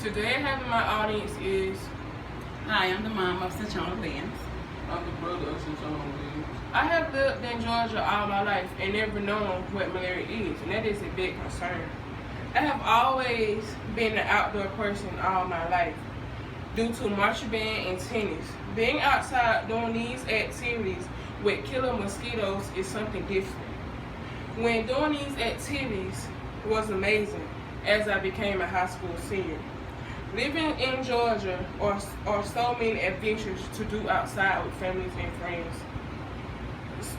Today, having my audience is Hi, I'm the mom of Sanchona Williams. I'm the brother of Sanchona Williams. I have lived in Georgia all my life and never known what malaria is, and that is a big concern. I have always been an outdoor person all my life due to marching band and tennis. Being outside doing these activities with killer mosquitoes is something different. When doing these activities was amazing as I became a high school senior. Living in Georgia are so many adventures to do outside with families and friends.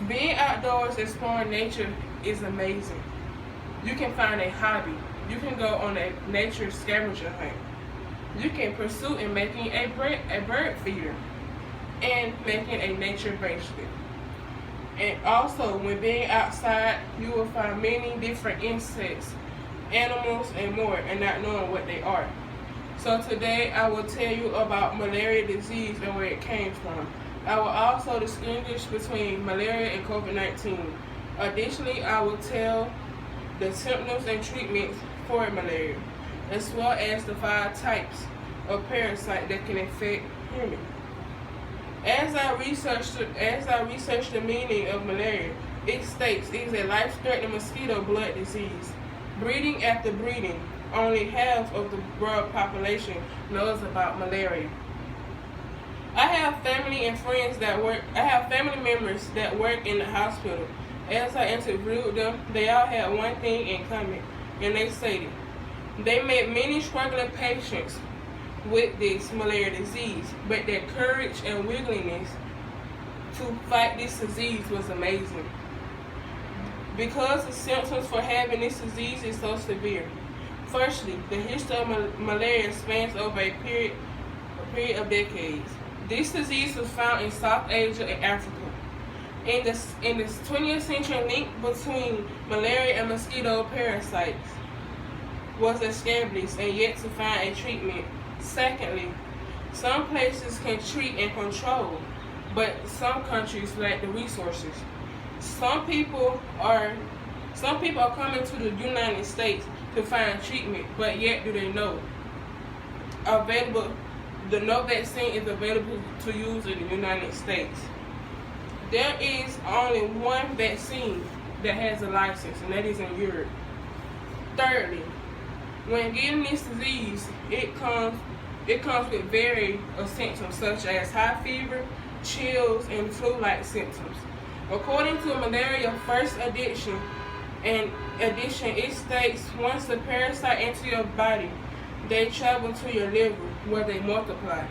Being outdoors, exploring nature is amazing. You can find a hobby. You can go on a nature scavenger hunt. You can pursue in making a bird feeder and making a nature bracelet. And also, when being outside, you will find many different insects, animals, and more, and not knowing what they are. So today, I will tell you about malaria disease and where it came from. I will also distinguish between malaria and COVID-19. Additionally, I will tell the symptoms and treatments for malaria, as well as the 5 types of parasite that can affect humans. As I researched the meaning of malaria, it states it is a life-threatening mosquito blood disease. Breeding after breeding, only half of the world population knows about malaria. I have family members that work in the hospital. As I interviewed them, they all had one thing in common, and they stated they met many struggling patients with this malaria disease, but their courage and willingness to fight this disease was amazing. Because the symptoms for having this disease is so severe. Firstly, the history of malaria spans over a period of decades. This disease was found in South Asia and Africa. In the 20th century, link between malaria and mosquito parasites was established and yet to find a treatment. Secondly, some places can treat and control, but some countries lack the resources. Some people are coming to the United States to find treatment, but yet do they know no vaccine is available to use in the United States. There is only one vaccine that has a license, and that is in Europe. Thirdly, when getting this disease, it comes with various symptoms such as high fever, chills, and flu-like symptoms. According to malaria first edition, it states once the parasite enter your body, they travel to your liver where they multiply.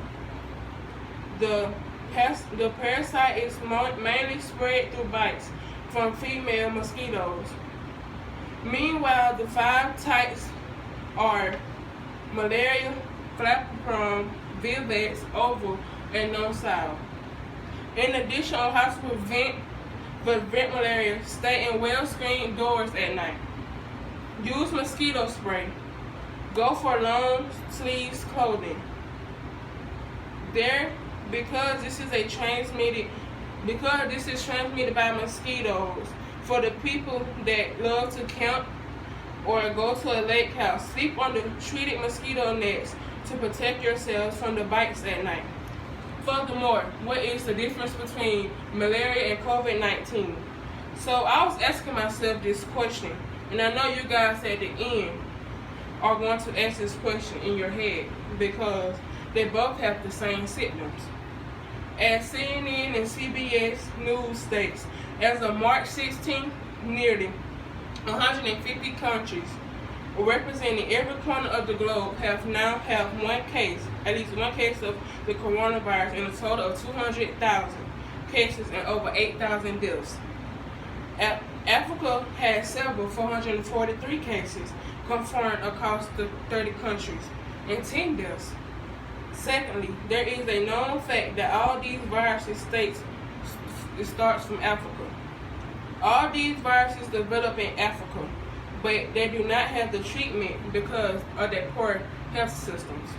The parasite is mainly spread through bites from female mosquitoes. Meanwhile, the 5 types are malaria, falciparum, vivax, oval, and nocile. In addition, on how to prevent malaria, stay in well-screened doors at night. Use mosquito spray. Go for long sleeves clothing. Because this is transmitted by mosquitoes. For the people that love to camp or go to a lake house, sleep on the treated mosquito nets to protect yourselves from the bites at night. Furthermore, what is the difference between malaria and COVID-19? So I was asking myself this question, and I know you guys at the end are going to ask this question in your head because they both have the same symptoms. As CNN and CBS News states, as of March 16th, nearly 150 countries representing every corner of the globe have at least one case of the coronavirus, in a total of 200,000 cases and over 8,000 deaths. Africa has several 443 cases confirmed across the 30 countries and 10 deaths. Secondly, there is a known fact that all these viruses starts from Africa. All these viruses develop in Africa, but they do not have the treatment because of their poor health systems.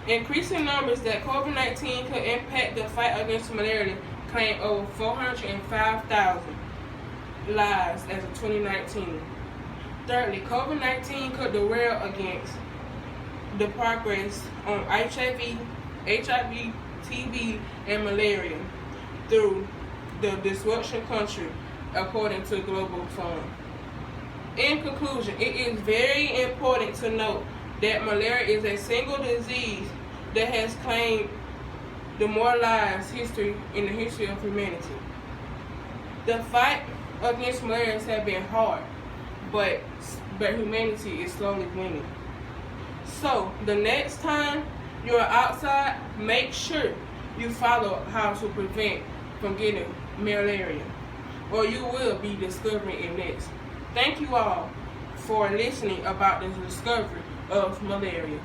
Increasing numbers that COVID-19 could impact the fight against malaria claim over 405,000 lives as of 2019. Thirdly, COVID-19 could derail against the progress on HIV, TB, and malaria through the disruption country, according to Global Fund. In conclusion, it is very important to note that malaria is a single disease that has claimed demoralized history in the history of humanity. The fight against malaria has been hard, but humanity is slowly winning. So the next time you're outside, make sure you follow how to prevent from getting malaria, or you will be discovering it next. Thank you all for listening about the discovery of malaria.